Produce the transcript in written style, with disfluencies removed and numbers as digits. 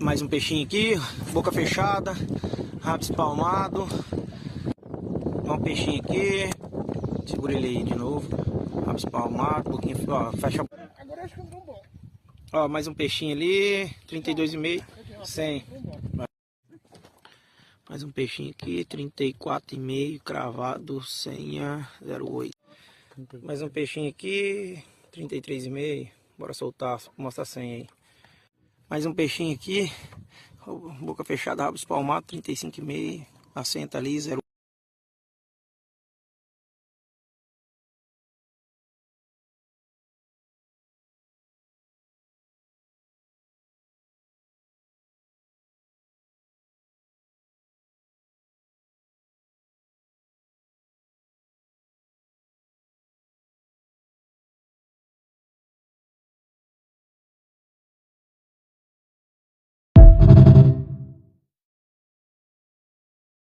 Mais um peixinho aqui, boca fechada, rabo espalmado. Um peixinho aqui, segura ele aí de novo, rabo espalmado, boquinha, ó, fecha. Agora acho que eu bom. Ó, mais um peixinho ali, 32,5, 100. Mais um peixinho aqui, 34,5, cravado, senha 08. Mais um peixinho aqui, 33,5, bora soltar, mostra a senha aí. Mais um peixinho aqui, boca fechada, rabo espalmado, 35,5, a senha tá ali, 0.